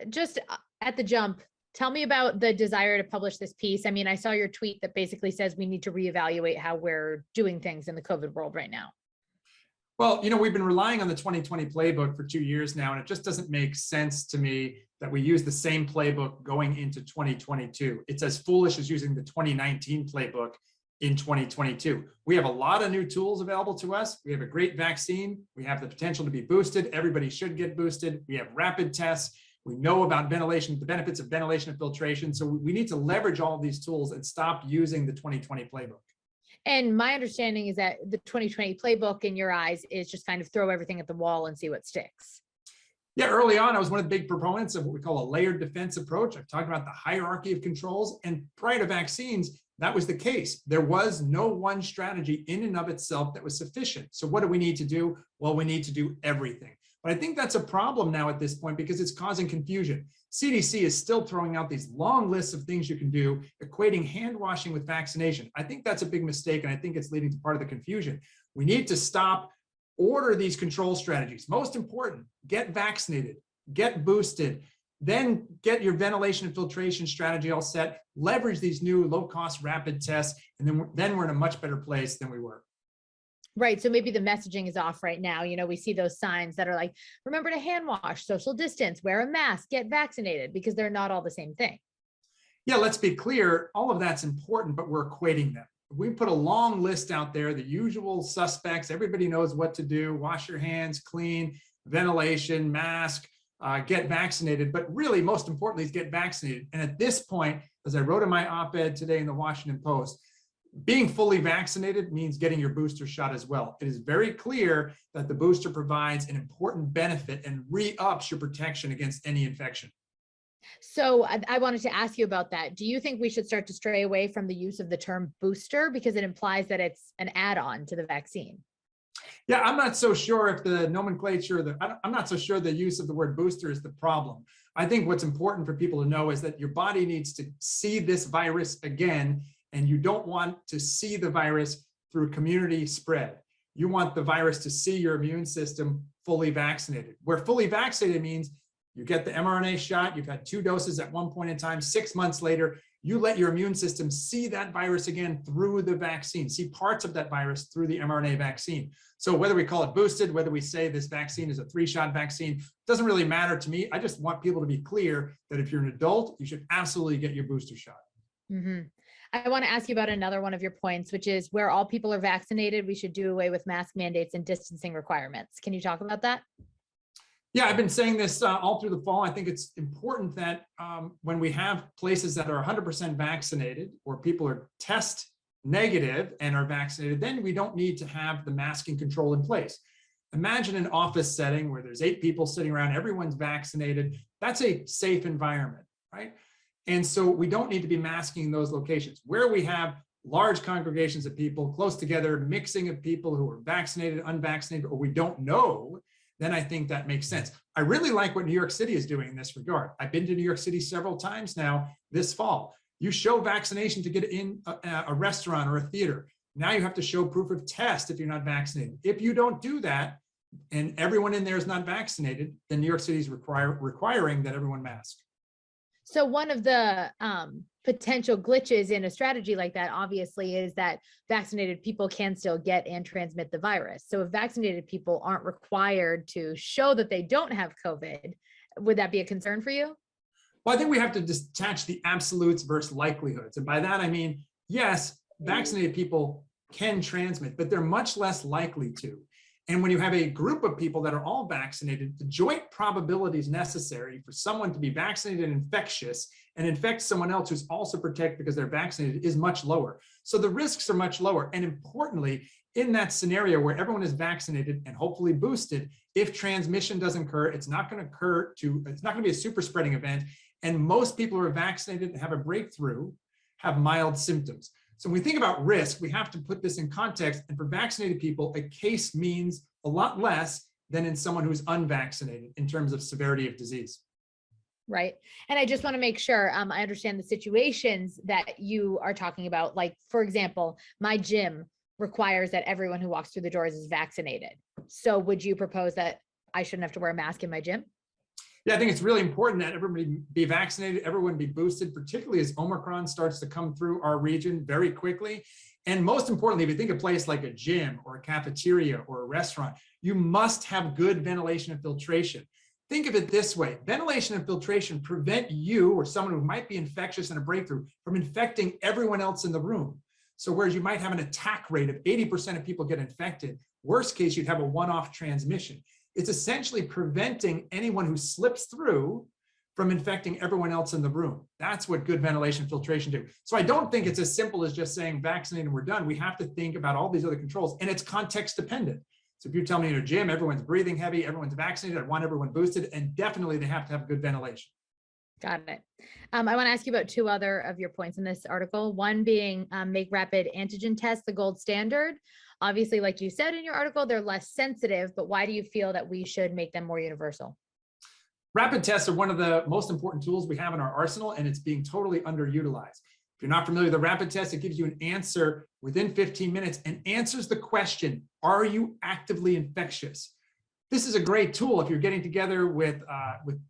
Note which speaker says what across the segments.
Speaker 1: just at the jump, tell me about the desire to publish this piece. I mean, I saw your tweet that basically says we need to reevaluate how we're doing things in the COVID world right now.
Speaker 2: Well, we've been relying on the 2020 playbook for 2 years now, and it just doesn't make sense to me that we use the same playbook going into 2022. It's as foolish as using the 2019 playbook in 2022. We have a lot of new tools available to us. We have a great vaccine. We have the potential to be boosted. Everybody should get boosted. We have rapid tests. We know about ventilation, the benefits of ventilation and filtration. So we need to leverage all of these tools and stop using the 2020 playbook.
Speaker 1: And my understanding is that the 2020 playbook in your eyes is just kind of throw everything at the wall and see what sticks.
Speaker 2: Yeah, early on, I was one of the big proponents of what we call a layered defense approach. I've talked about the hierarchy of controls, and prior to vaccines, that was the case. There was no one strategy in and of itself that was sufficient. So what do we need to do? Well, we need to do everything. But I think that's a problem now at this point because it's causing confusion. CDC is still throwing out these long lists of things you can do, equating hand washing with vaccination. I think that's a big mistake, and I think it's leading to part of the confusion. We need to stop, order these control strategies. Most important, get vaccinated, get boosted, then get your ventilation and filtration strategy all set, leverage these new low-cost rapid tests, and then we're in a much better place than we were.
Speaker 1: Right. So maybe the messaging is off right now. We see those signs that are like, remember to hand wash, social distance, wear a mask, get vaccinated, because they're not all the same thing.
Speaker 2: Yeah, let's be clear. All of that's important, but we're equating them. We put a long list out there, the usual suspects. Everybody knows what to do. Wash your hands, clean, ventilation, mask, get vaccinated. But really, most importantly, is get vaccinated. And at this point, as I wrote in my op-ed today in the Washington Post, being fully vaccinated means getting your booster shot as well. It is very clear that the booster provides an important benefit and re-ups your protection against any infection.
Speaker 1: So I wanted to ask you about that. Do you think we should start to stray away from the use of the term booster because it implies that it's an add-on to the vaccine?
Speaker 2: Yeah, I'm not so sure if the nomenclature, I'm not so sure the use of the word booster is the problem. I think what's important for people to know is that your body needs to see this virus again, and you don't want to see the virus through community spread. You want the virus to see your immune system fully vaccinated. Where fully vaccinated means you get the mRNA shot, you've had 2 doses at one point in time, 6 months later, you let your immune system see that virus again through the vaccine, see parts of that virus through the mRNA vaccine. So whether we call it boosted, whether we say this vaccine is a 3-shot vaccine, doesn't really matter to me. I just want people to be clear that if you're an adult, you should absolutely get your booster shot.
Speaker 1: Mm-hmm. I want to ask you about another one of your points, which is where all people are vaccinated, we should do away with mask mandates and distancing requirements. Can you talk about that?
Speaker 2: Yeah, I've been saying this all through the fall. I think it's important that when we have places that are 100% vaccinated or people are test negative and are vaccinated, then we don't need to have the masking control in place. Imagine an office setting where there's 8 people sitting around, everyone's vaccinated. That's a safe environment, right? And so we don't need to be masking those locations. Where we have large congregations of people close together, mixing of people who are vaccinated, unvaccinated, or we don't know, then I think that makes sense. I really like what New York City is doing in this regard. I've been to New York City several times now this fall. You show vaccination to get in a restaurant or a theater. Now you have to show proof of test if you're not vaccinated. If you don't do that, and everyone in there is not vaccinated, then New York City is requiring that everyone mask.
Speaker 1: So one of the potential glitches in a strategy like that, obviously, is that vaccinated people can still get and transmit the virus. So if vaccinated people aren't required to show that they don't have COVID, would that be a concern for you?
Speaker 2: Well, I think we have to detach the absolutes versus likelihoods. And by that, I mean, yes, vaccinated people can transmit, but they're much less likely to. And when you have a group of people that are all vaccinated, the joint probabilities necessary for someone to be vaccinated and infectious and infect someone else who's also protected because they're vaccinated is much lower. So the risks are much lower. And importantly, in that scenario where everyone is vaccinated and hopefully boosted, if transmission doesn't occur, it's not going to be a super spreading event. And most people who are vaccinated and have a breakthrough have mild symptoms. So when we think about risk, we have to put this in context. And for vaccinated people, a case means a lot less than in someone who's unvaccinated in terms of severity of disease.
Speaker 1: Right. And I just want to make sure I understand the situations that you are talking about. Like, for example, my gym requires that everyone who walks through the doors is vaccinated. So would you propose that I shouldn't have to wear a mask in my gym?
Speaker 2: Yeah, I think it's really important that everybody be vaccinated, everyone be boosted, particularly as Omicron starts to come through our region very quickly. And most importantly, if you think of a place like a gym or a cafeteria or a restaurant, you must have good ventilation and filtration. Think of it this way: ventilation and filtration prevent you or someone who might be infectious in a breakthrough from infecting everyone else in the room. So whereas you might have an attack rate of 80% of people get infected, worst case, you'd have a one-off transmission. It's essentially preventing anyone who slips through from infecting everyone else in the room. That's what good ventilation filtration do. So I don't think it's as simple as just saying vaccinate and we're done. We have to think about all these other controls, and it's context dependent. So if you tell me in a gym, everyone's breathing heavy, everyone's vaccinated, I want everyone boosted, and definitely they have to have good ventilation.
Speaker 1: Got it. I want to ask you about two other of your points in this article. One being make rapid antigen tests the gold standard. Obviously, like you said in your article, they're less sensitive, but why do you feel that we should make them more universal?
Speaker 2: Rapid tests are one of the most important tools we have in our arsenal, and it's being totally underutilized. If you're not familiar with the rapid test, it gives you an answer within 15 minutes and answers the question, are you actively infectious? This is a great tool if you're getting together with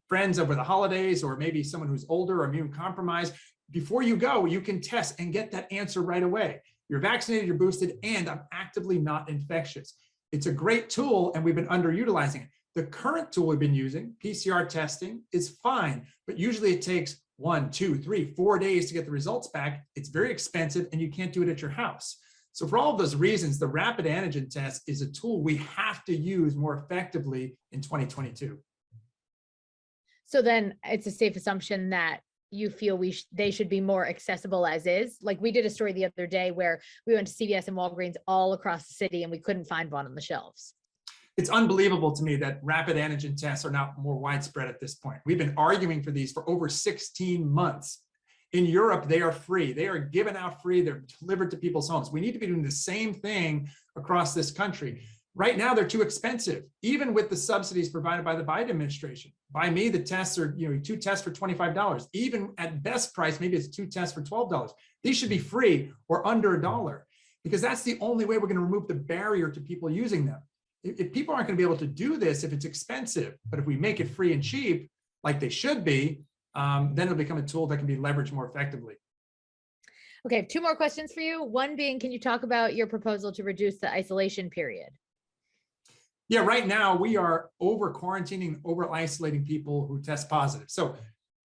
Speaker 2: friends over the holidays, or maybe someone who's older or immune compromised. Before you go, you can test and get that answer right away. You're vaccinated, you're boosted, and I'm actively not infectious. It's a great tool, and we've been underutilizing it. The current tool we've been using, PCR testing, is fine, but usually it takes 1, 2, 3, 4 days to get the results back. It's very expensive, and you can't do it at your house. So for all of those reasons, the rapid antigen test is a tool we have to use more effectively in 2022.
Speaker 1: So then it's a safe assumption that you feel they should be more accessible as is. Like we did a story the other day where we went to CVS and Walgreens all across the city and we couldn't find one on the shelves.
Speaker 2: It's unbelievable to me that rapid antigen tests are not more widespread at this point. We've been arguing for these for over 16 months. In Europe, they are free. They are given out free. They're delivered to people's homes. We need to be doing the same thing across this country. Right now, they're too expensive, even with the subsidies provided by the Biden administration. By me, the tests are 2 tests for $25. Even at best price, maybe it's 2 tests for $12. These should be free or under $1, because that's the only way we're going to remove the barrier to people using them. If people aren't going to be able to do this, if it's expensive, but if we make it free and cheap, like they should be, then it'll become a tool that can be leveraged more effectively.
Speaker 1: Okay, 2 more questions for you. One being, can you talk about your proposal to reduce the isolation period?
Speaker 2: Yeah, right now we are over quarantining, over isolating people who test positive. So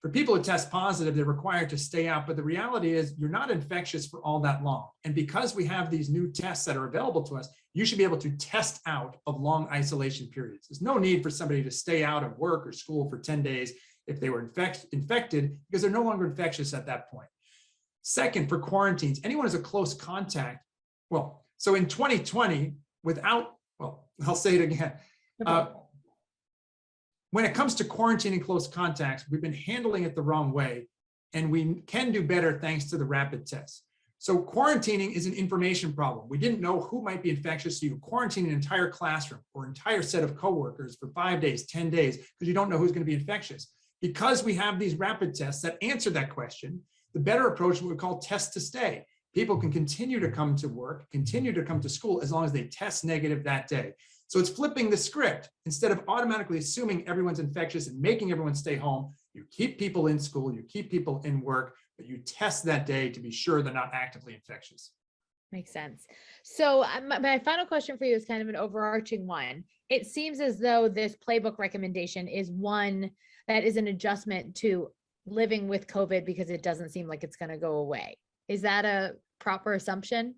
Speaker 2: for people who test positive, they're required to stay out. But the reality is you're not infectious for all that long. And because we have these new tests that are available to us, you should be able to test out of long isolation periods. There's no need for somebody to stay out of work or school for 10 days if they were infected, because they're no longer infectious at that point. Second, for quarantines, anyone who's a close contact, so in 2020, I'll say it again. When it comes to quarantining close contacts, we've been handling it the wrong way, and we can do better thanks to the rapid tests. So quarantining is an information problem. We didn't know who might be infectious, so you quarantine an entire classroom or entire set of coworkers for 5 days, 10 days, because you don't know who's going to be infectious. Because we have these rapid tests that answer that question, the better approach is what we call test to stay. People can continue to come to work, continue to come to school, as long as they test negative that day. So it's flipping the script. Instead of automatically assuming everyone's infectious and making everyone stay home, you keep people in school, you keep people in work, but you test that day to be sure they're not actively infectious.
Speaker 1: Makes sense. So my final question for you is kind of an overarching one. It seems as though this playbook recommendation is one that is an adjustment to living with COVID because it doesn't seem like it's going to go away. Is that a proper assumption?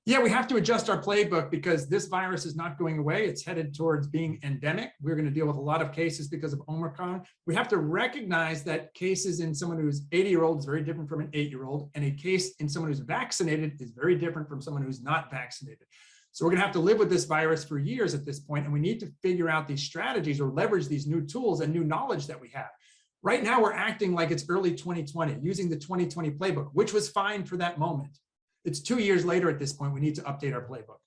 Speaker 2: Yeah, we have to adjust our playbook because this virus is not going away. It's headed towards being endemic. We're going to deal with a lot of cases because of Omicron. We have to recognize that cases in someone who's 80-year-old is very different from an 8-year-old, and a case in someone who's vaccinated is very different from someone who's not vaccinated. So we're going to have to live with this virus for years at this point, and we need to figure out these strategies or leverage these new tools and new knowledge that we have. Right now, we're acting like it's early 2020, using the 2020 playbook, which was fine for that moment. It's 2 years later at this point. We need to update our playbook.